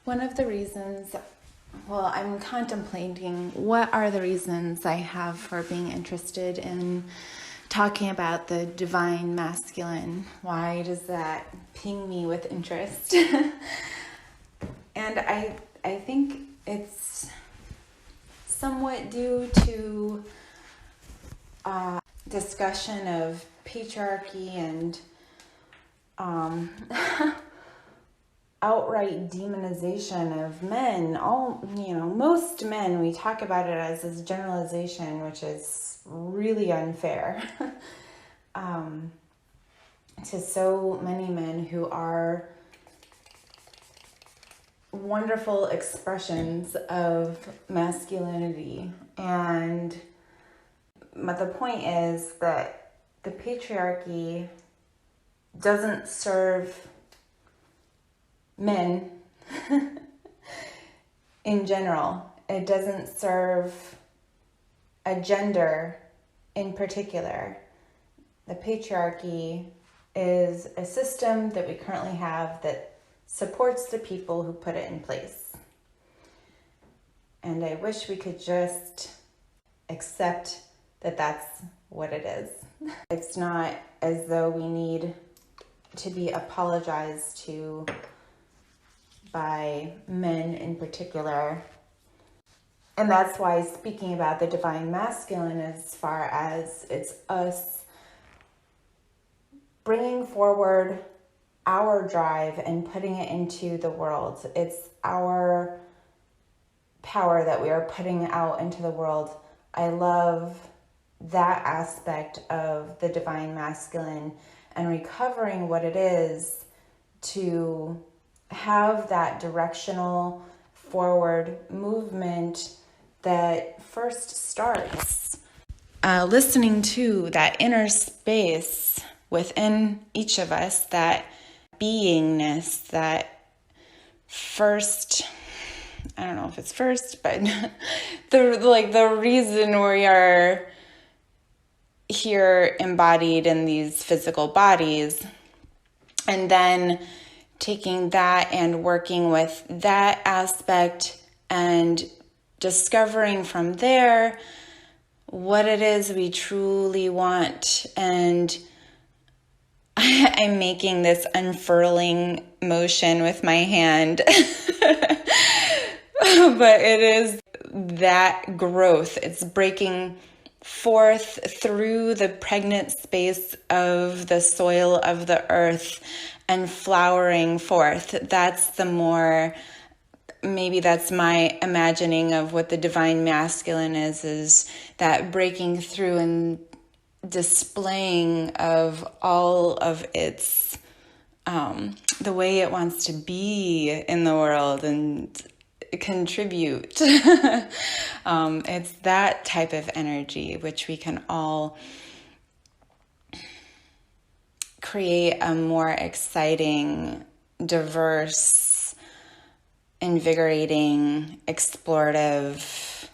One of the reasons, well, I'm contemplating what are the reasons I have for being interested in talking about the divine masculine. Why does that ping me with interest? And I think it's somewhat due to discussion of patriarchy and outright demonization of men. Most men, we talk about it as this generalization, which is really unfair to so many men who are wonderful expressions of masculinity. But the point is that the patriarchy doesn't serve men in general. It doesn't serve a gender in particular. The patriarchy is a system that we currently have that supports the people who put it in place. And I wish we could just accept that that's what it is. It's not as though we need to be apologized to by men in particular. And that's why speaking about the divine masculine, as far as it's us bringing forward our drive and putting it into the world. It's our power that we are putting out into the world. I love that aspect of the divine masculine and recovering what it is to have that directional forward movement that first starts listening to that inner space within each of us, that beingness, that first, I don't know if it's first, but the reason we are here embodied in these physical bodies, and then taking that and working with that aspect and discovering from there what it is we truly want. And I'm making this unfurling motion with my hand, but it is that growth. It's breaking forth through the pregnant space of the soil of the earth and flowering forth. Maybe that's my imagining of what the divine masculine is that breaking through and displaying of all of its, the way it wants to be in the world and contribute. It's that type of energy which we can all create a more exciting, diverse, invigorating, explorative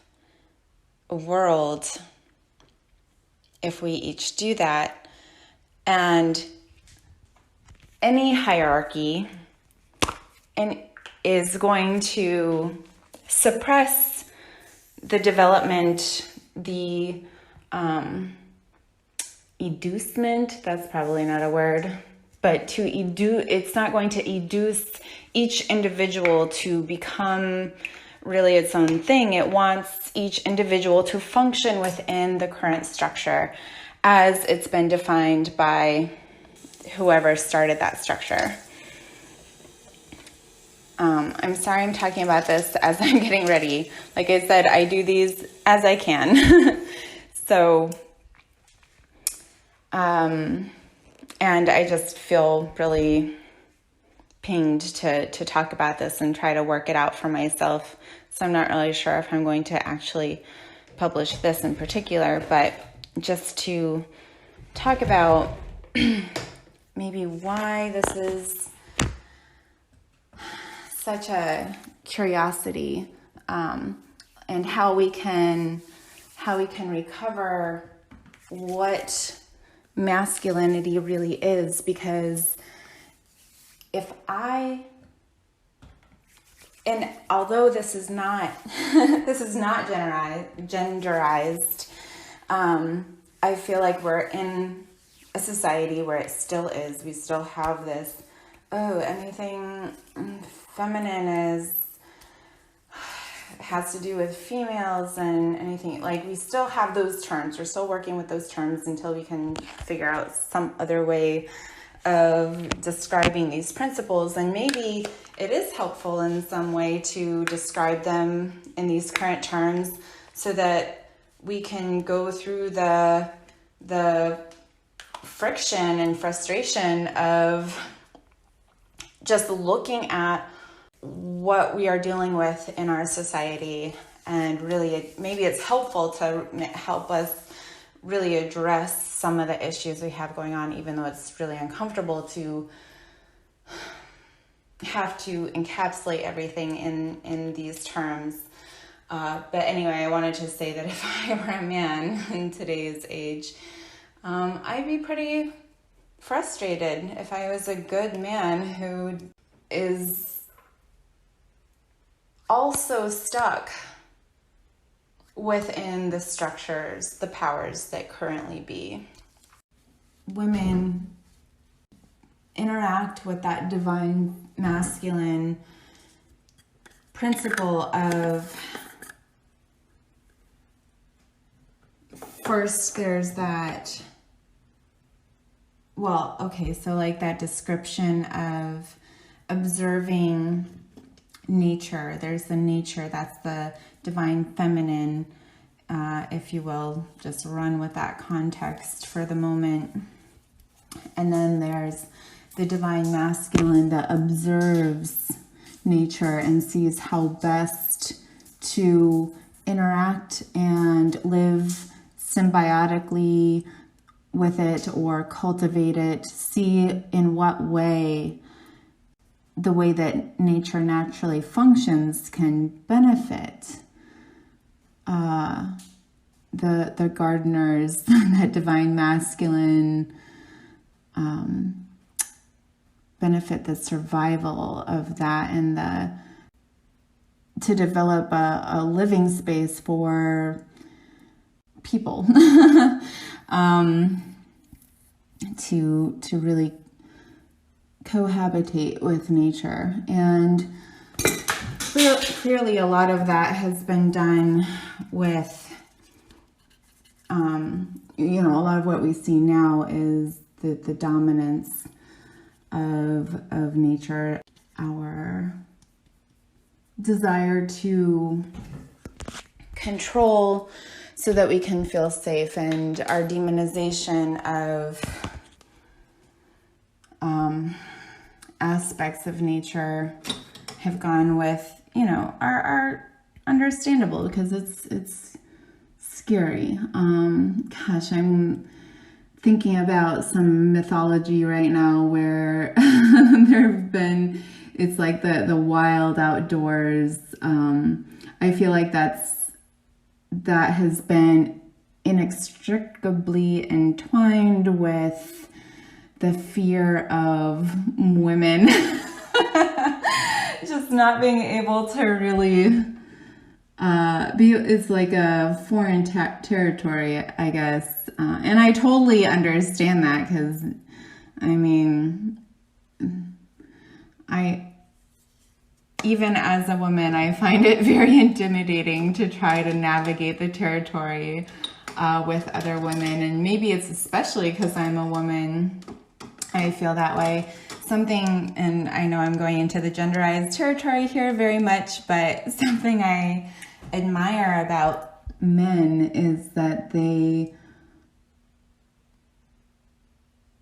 world if we each do that. And any hierarchy is going to suppress the development, the educement, that's probably not a word, but it's not going to educe each individual to become really its own thing. It wants each individual to function within the current structure as it's been defined by whoever started that structure. I'm sorry I'm talking about this as I'm getting ready. Like I said, I do these as I can. So And I just feel really pinged to talk about this and try to work it out for myself. So I'm not really sure if I'm going to actually publish this in particular, but just to talk about maybe why this is such a curiosity, and how we can recover what masculinity really is. Because and although this is not genderized, I feel like we're in a society where it still is. We still have this, anything feminine has to do with females, and anything, like, we still have those terms. We're still working with those terms until we can figure out some other way of describing these principles. And maybe it is helpful in some way to describe them in these current terms so that we can go through the friction and frustration of just looking at what we are dealing with in our society. And really, maybe it's helpful to help us really address some of the issues we have going on, even though it's really uncomfortable to have to encapsulate everything in these terms. But anyway, I wanted to say that if I were a man in today's age, I'd be pretty frustrated if I was a good man who is also stuck within the structures, the powers that currently be. Women interact with that divine masculine principle of, first there's that, so like that description of observing nature. There's the nature, that's the divine feminine, if you will, just run with that context for the moment. And then there's the divine masculine that observes nature and sees how best to interact and live symbiotically with it or cultivate it, see in what way the way that nature naturally functions can benefit the gardeners, that divine masculine, benefit the survival of that, and to develop a living space for people to really cohabitate with nature. And clearly a lot of that has been done with, a lot of what we see now is the dominance of nature, our desire to control so that we can feel safe, and our demonization of aspects of nature have gone with, are understandable because it's scary. Gosh, I'm thinking about some mythology right now where there have been, it's like the wild outdoors. I feel like that has been inextricably entwined with the fear of women just not being able to really it's like a foreign territory, I guess. And I totally understand that because, even as a woman, I find it very intimidating to try to navigate the territory with other women. And maybe it's especially because I'm a woman, I feel that way. Something, and I know I'm going into the genderized territory here very much, but something I admire about men is that they,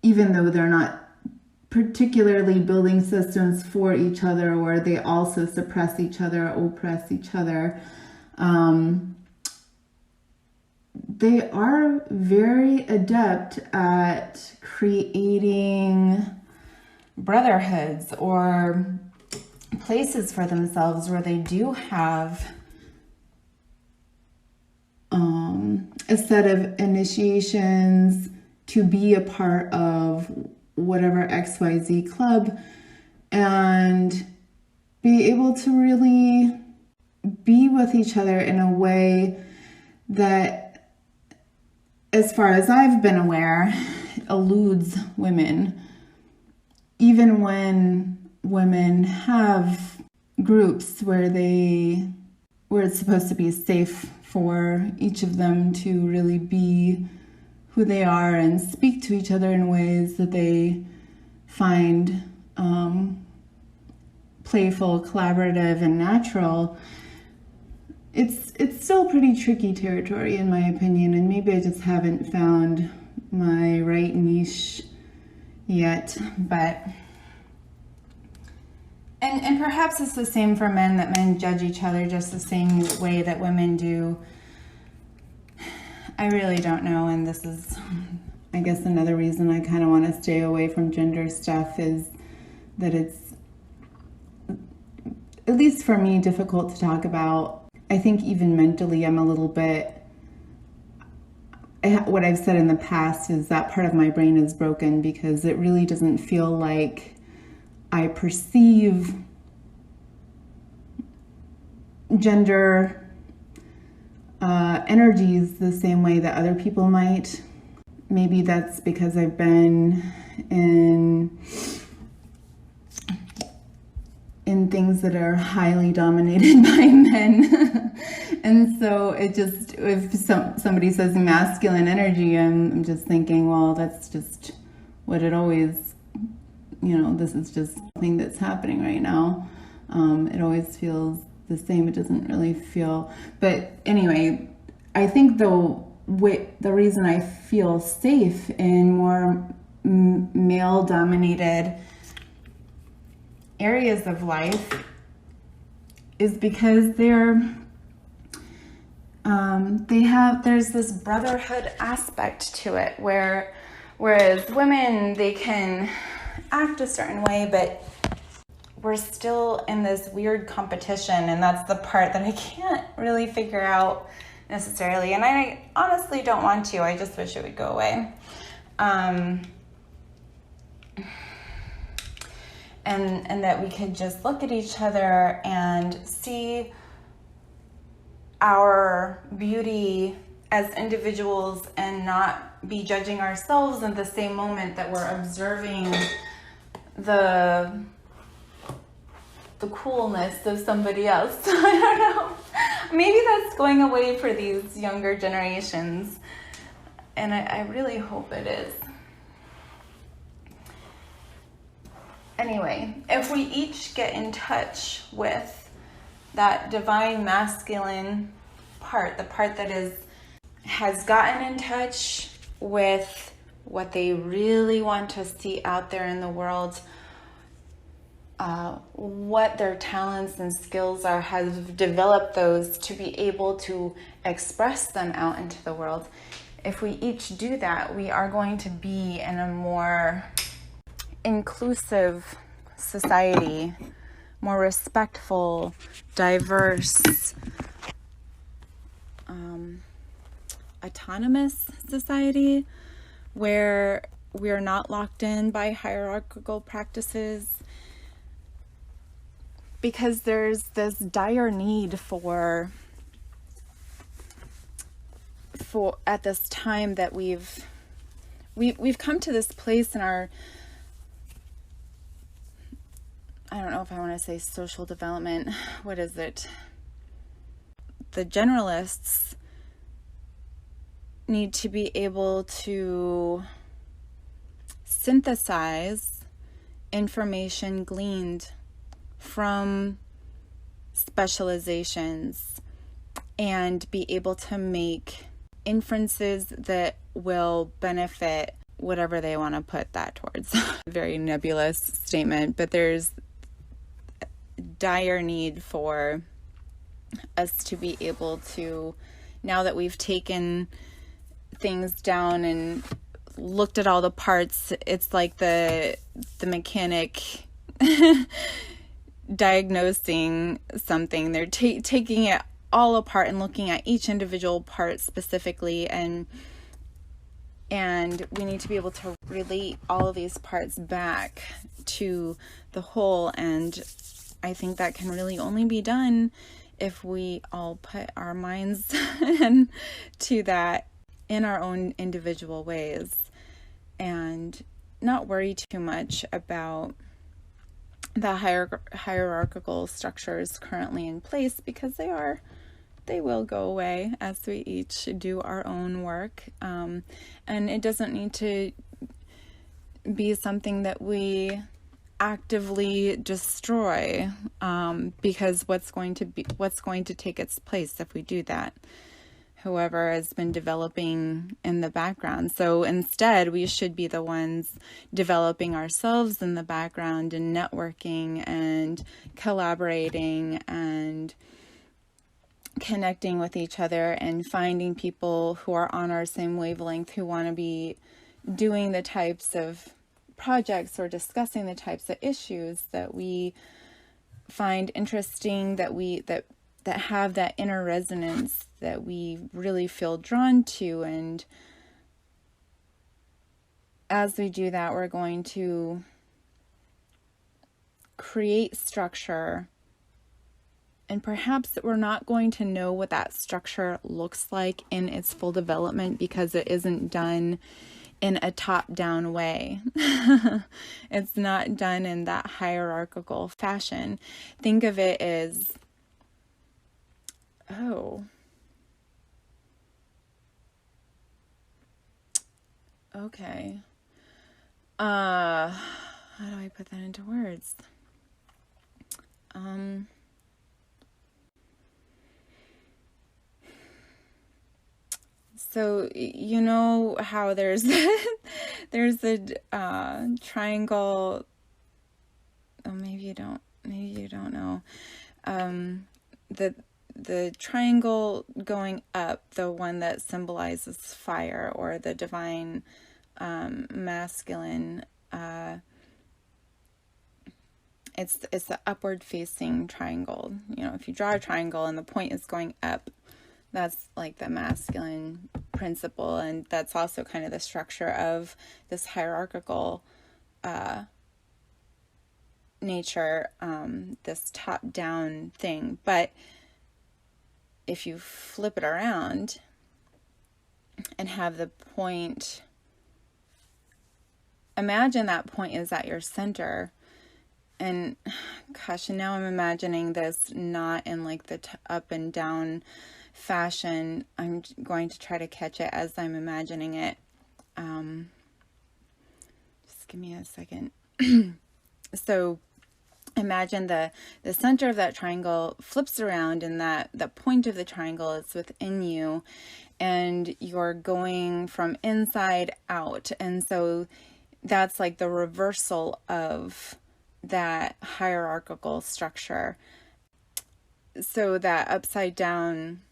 even though they're not particularly building systems for each other, where they also suppress each other, oppress each other, they are very adept at creating brotherhoods or places for themselves where they do have a set of initiations to be a part of whatever XYZ club, and be able to really be with each other in a way that, as far as I've been aware, eludes women. Even when women have groups where it's supposed to be safe for each of them to really be who they are and speak to each other in ways that they find playful, collaborative, and natural, it's still pretty tricky territory in my opinion, and maybe I just haven't found my right niche yet. But and perhaps it's the same for men, that men judge each other just the same way that women do. I really don't know, and this is, I guess, another reason I kind of want to stay away from gender stuff, is that it's, at least for me, difficult to talk about. I think even mentally I'm a little bit, what I've said in the past is that part of my brain is broken, because it really doesn't feel like I perceive gender energies the same way that other people might. Maybe that's because I've been in things that are highly dominated by men. And so it just, if somebody says masculine energy, I'm just thinking, well, that's just what it always, this is just something that's happening right now. It always feels the same. It doesn't really feel, but anyway, I think the reason I feel safe in more male dominated areas of life is because there's this brotherhood aspect to it, whereas women, they can act a certain way, but we're still in this weird competition, and that's the part that I can't really figure out necessarily, and I honestly don't want to. I just wish it would go away. And that we could just look at each other and see our beauty as individuals and not be judging ourselves in the same moment that we're observing the coolness of somebody else. I don't know. Maybe that's going away for these younger generations, and I really hope it is. Anyway, if we each get in touch with that divine masculine part, the part that has gotten in touch with what they really want to see out there in the world, what their talents and skills are, have developed those to be able to express them out into the world. If we each do that, we are going to be in a more inclusive society, more respectful, diverse, autonomous society, where we are not locked in by hierarchical practices, because there's this dire need for at this time that we've come to this place in our, I don't know if I want to say social development. What is it? The generalists need to be able to synthesize information gleaned from specializations and be able to make inferences that will benefit whatever they want to put that towards. Very nebulous statement, but there's dire need for us to be able to, now that we've taken things down and looked at all the parts, it's like the mechanic diagnosing something. They're taking it all apart and looking at each individual part specifically, and we need to be able to relate all of these parts back to the whole. And I think that can really only be done if we all put our minds to that in our own individual ways, and not worry too much about the hierarchical structures currently in place, because they will go away as we each do our own work. And it doesn't need to be something that we actively destroy, because what's going to take its place if we do that? Whoever has been developing in the background. So instead, we should be the ones developing ourselves in the background and networking and collaborating and connecting with each other and finding people who are on our same wavelength, who want to be doing the types of projects or discussing the types of issues that we find interesting, that have that inner resonance that we really feel drawn to. And as we do that, we're going to create structure, and perhaps we're not going to know what that structure looks like in its full development, because it isn't done in a top-down way. It's not done in that hierarchical fashion. Think of it as, okay. How do I put that into words? So you know how there's there's a triangle. Oh, maybe you don't know. The triangle going up, the one that symbolizes fire or the divine masculine. It's the upward facing triangle. You know, if you draw a triangle and the point is going up, that's like the masculine principle, and that's also kind of the structure of this hierarchical nature, this top-down thing. But if you flip it around and have the point, imagine that point is at your center. And gosh, and now I'm imagining this not in like the up and down fashion. I'm going to try to catch it as I'm imagining it. Just give me a second. So imagine the center of that triangle flips around, and that the point of the triangle is within you, and you're going from inside out. And so that's like the reversal of that hierarchical structure. So that upside down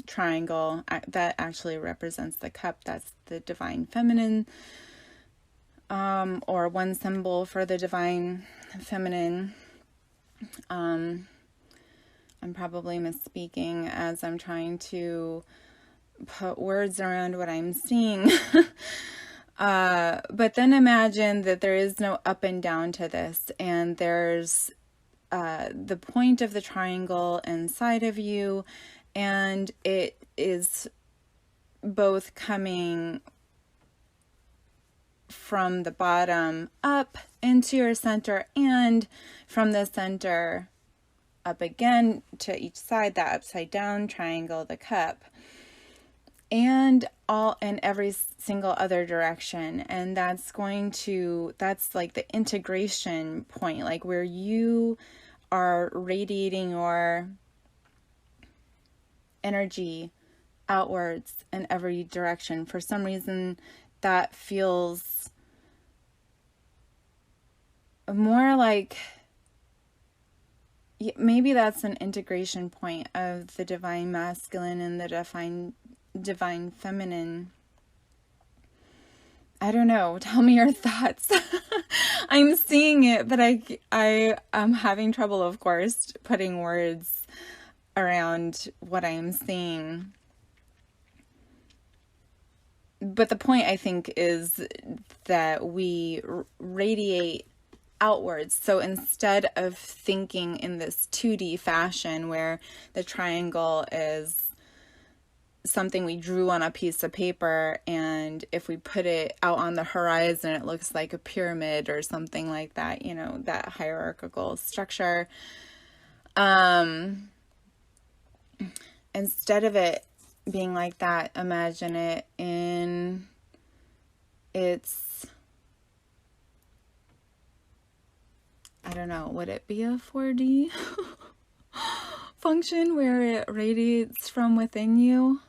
triangle, that actually represents the cup. That's the divine feminine, or one symbol for the divine feminine. I'm probably misspeaking as I'm trying to put words around what I'm seeing. But then imagine that there is no up and down to this, and there's the point of the triangle inside of you, and it is both coming from the bottom up into your center, and from the center up again to each side, that upside down triangle, the cup, and all in every single other direction. And that's like the integration point, like where you are radiating your energy outwards in every direction. For some reason, that feels more like, maybe that's an integration point of the divine masculine and the divine feminine. I don't know. Tell me your thoughts. I'm seeing it, but I am having trouble, of course, putting words around what I'm seeing. But the point, I think, is that we radiate outwards. So instead of thinking in this 2D fashion where the triangle is something we drew on a piece of paper, and if we put it out on the horizon, it looks like a pyramid or something like that, you know, that hierarchical structure. Instead of it being like that, imagine it in its, I don't know, would it be a 4D function where it radiates from within you?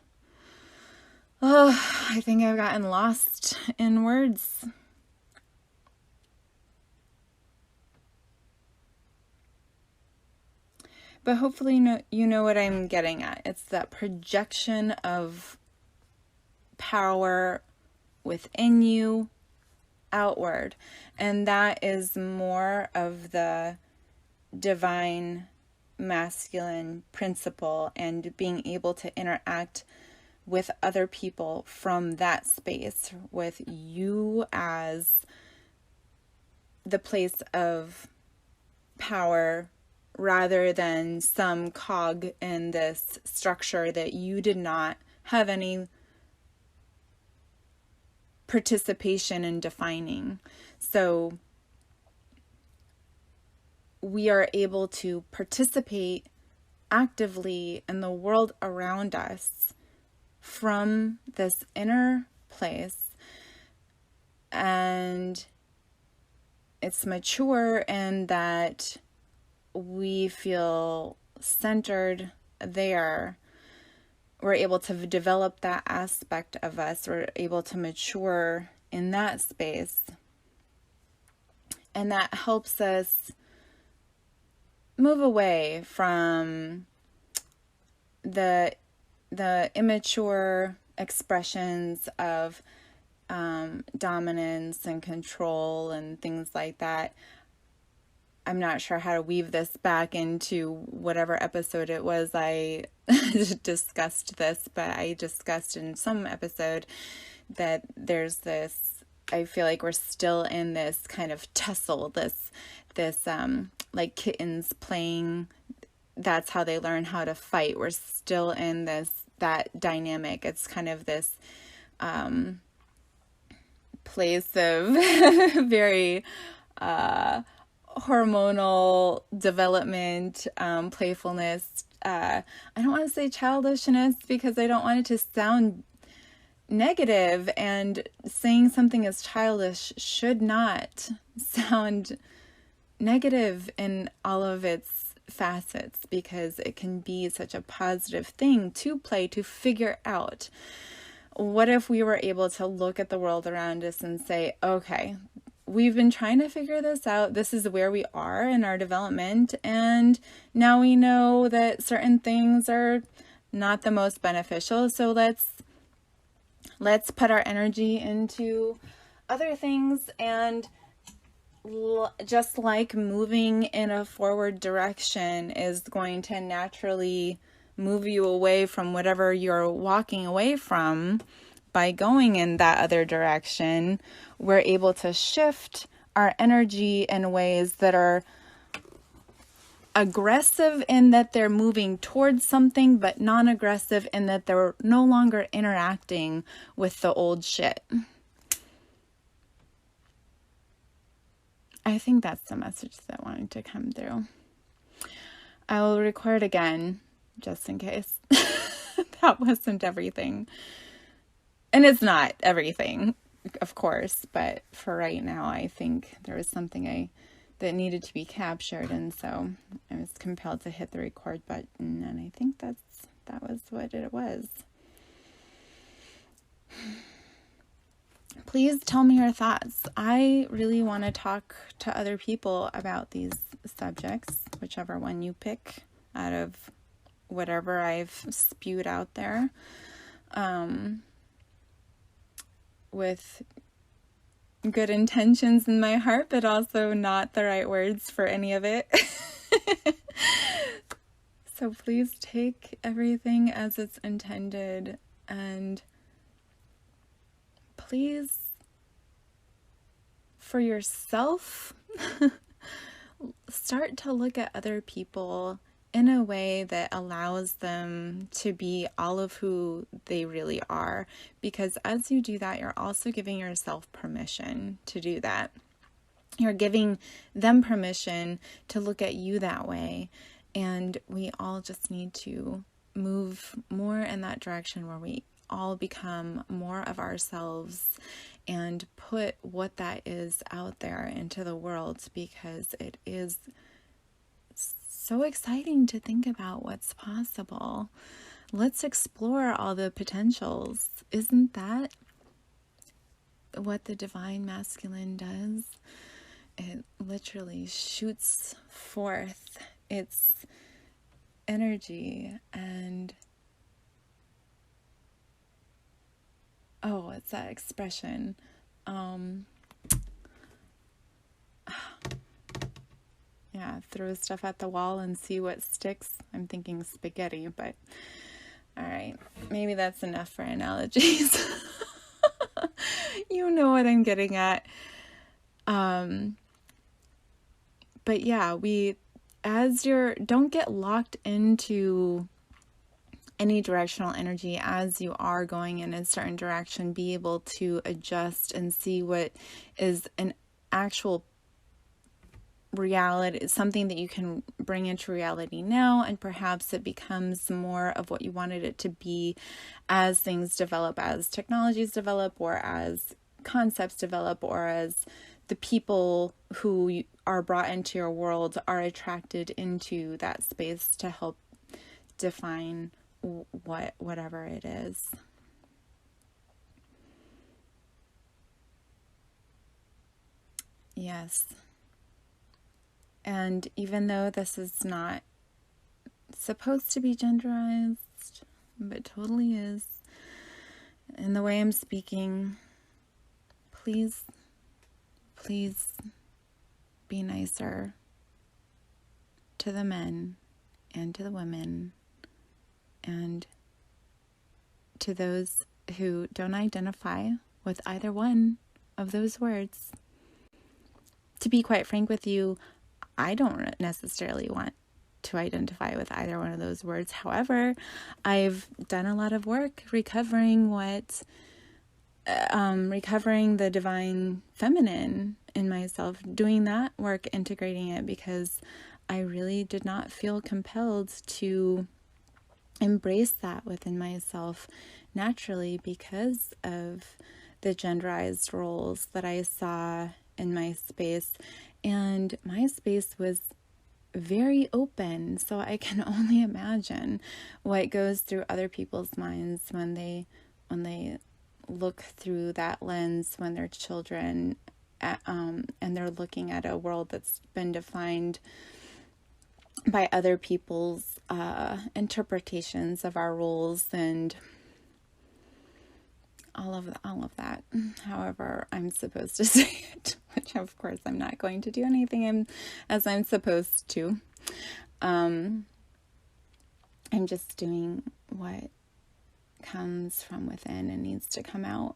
Oh, I think I've gotten lost in words. But hopefully you know what I'm getting at. It's that projection of power within you outward. And that is more of the divine masculine principle, and being able to interact with other people from that space, with you as the place of power rather than some cog in this structure that you did not have any participation in defining. So we are able to participate actively in the world around us from this inner place, and it's mature in that we feel centered there. We're able to develop that aspect of us. We're able to mature in that space, and that helps us move away from the immature expressions of dominance and control and things like that. I'm not sure how to weave this back into whatever episode it was I discussed this, but I discussed in some episode that there's this, I feel like we're still in this kind of tussle, this like kittens playing, that's how they learn how to fight. We're still in that dynamic. It's kind of this place of very hormonal development, playfulness. I don't want to say childishness because I don't want it to sound negative, and saying something is childish should not sound negative in all of its facets, because it can be such a positive thing to play, to figure out. What if we were able to look at the world around us and say, okay, we've been trying to figure this out. This is where we are in our development. And now we know that certain things are not the most beneficial. So let's put our energy into other things. And just like moving in a forward direction is going to naturally move you away from whatever you're walking away from, by going in that other direction, we're able to shift our energy in ways that are aggressive in that they're moving towards something, but non-aggressive in that they're no longer interacting with the old shit. I think that's the message that wanted to come through. I will record again, just in case. That wasn't everything. And it's not everything, of course, but for right now, I think there was something that needed to be captured, and so I was compelled to hit the record button, and I think that was what it was. please tell me your thoughts. I really want to talk to other people about these subjects, whichever one you pick out of whatever I've spewed out there, with good intentions in my heart, but also not the right words for any of it. So please take everything as it's intended, and please, for yourself, start to look at other people in a way that allows them to be all of who they really are. Because as you do that, you're also giving yourself permission to do that. You're giving them permission to look at you that way. And we all just need to move more in that direction where we all become more of ourselves and put what that is out there into the world, because it is so exciting to think about what's possible. Let's explore all the potentials. Isn't that what the divine masculine does? It literally shoots forth its energy and it's that expression. Throw stuff at the wall and see what sticks. I'm thinking spaghetti, but all right, maybe that's enough for analogies. You know what I'm getting at. But yeah, don't get locked into any directional energy as you are going in a certain direction. Be able to adjust and see what is an actual reality, something that you can bring into reality now, and perhaps it becomes more of what you wanted it to be as things develop, as technologies develop, or as concepts develop, or as the people who are brought into your world are attracted into that space to help define whatever it is. Yes. And even though this is not supposed to be genderized, but totally is, in the way I'm speaking, please be nicer to the men and to the women and to those who don't identify with either one of those words. To be quite frank with you, I don't necessarily want to identify with either one of those words. However, I've done a lot of work recovering the divine feminine in myself, doing that work, integrating it, because I really did not feel compelled to embrace that within myself naturally because of the genderized roles that I saw in my space. And my space was very open, so I can only imagine what goes through other people's minds when they look through that lens when they're children, and they're looking at a world that's been defined by other people's interpretations of our roles and all of that, however I'm supposed to say it, which of course I'm not going to do anything as I'm supposed to. I'm just doing what comes from within and needs to come out,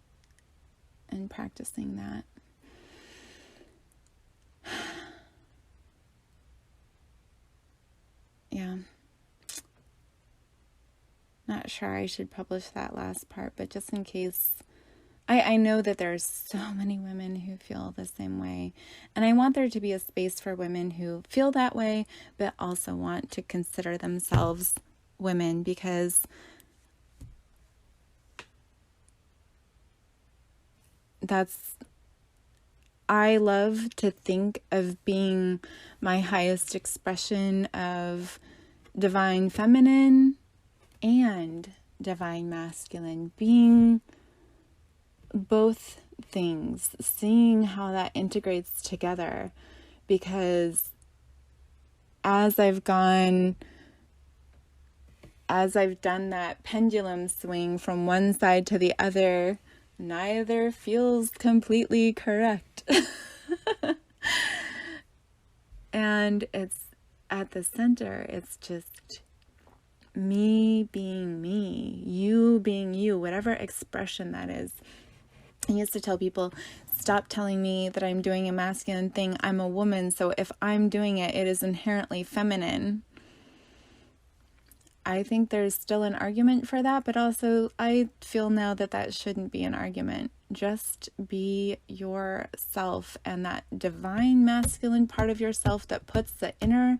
and practicing that. Yeah. Not sure I should publish that last part, but just in case, I know that there's so many women who feel the same way, and I want there to be a space for women who feel that way, but also want to consider themselves women, because I love to think of being my highest expression of divine feminine and divine masculine, being both things, seeing how that integrates together. Because as I've done that pendulum swing from one side to the other, neither feels completely correct. And it's at the center, it's just me being me, you being you, whatever expression that is. I used to tell people, stop telling me that I'm doing a masculine thing. I'm a woman, so if I'm doing it, it is inherently feminine. I think there's still an argument for that, but also I feel now that that shouldn't be an argument. Just be yourself, and that divine masculine part of yourself that puts the inner,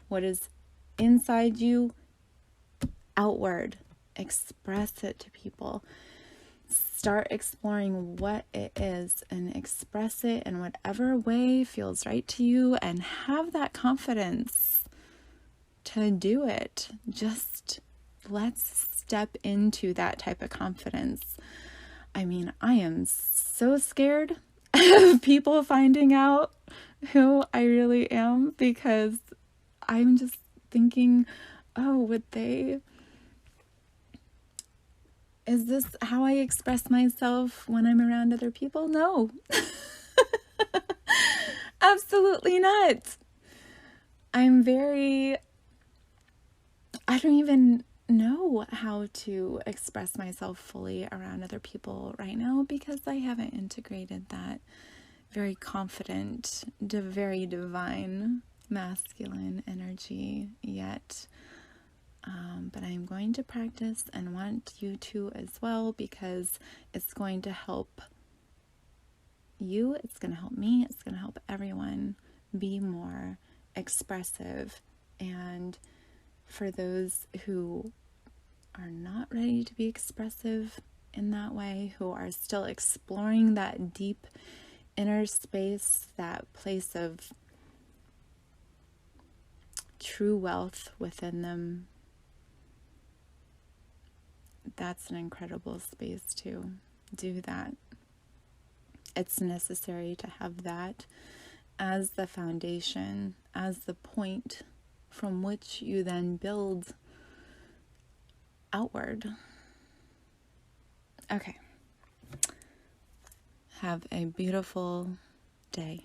what is inside you, outward. Express it to people. Start exploring what it is and express it in whatever way feels right to you, and have that confidence to do it. Just let's step into that type of confidence. I mean, I am so scared of people finding out who I really am, because I'm just thinking, oh, is this how I express myself when I'm around other people? No. Absolutely not. I don't even know how to express myself fully around other people right now, because I haven't integrated that very confident, very divine masculine energy yet. But I'm going to practice and want you to as well, because it's going to help you, it's going to help me, it's going to help everyone be more expressive. And for those who are not ready to be expressive in that way, who are still exploring that deep inner space, that place of true wealth within them, that's an incredible space to do that. It's necessary to have that as the foundation, as the point from which you then build outward. Okay. Have a beautiful day.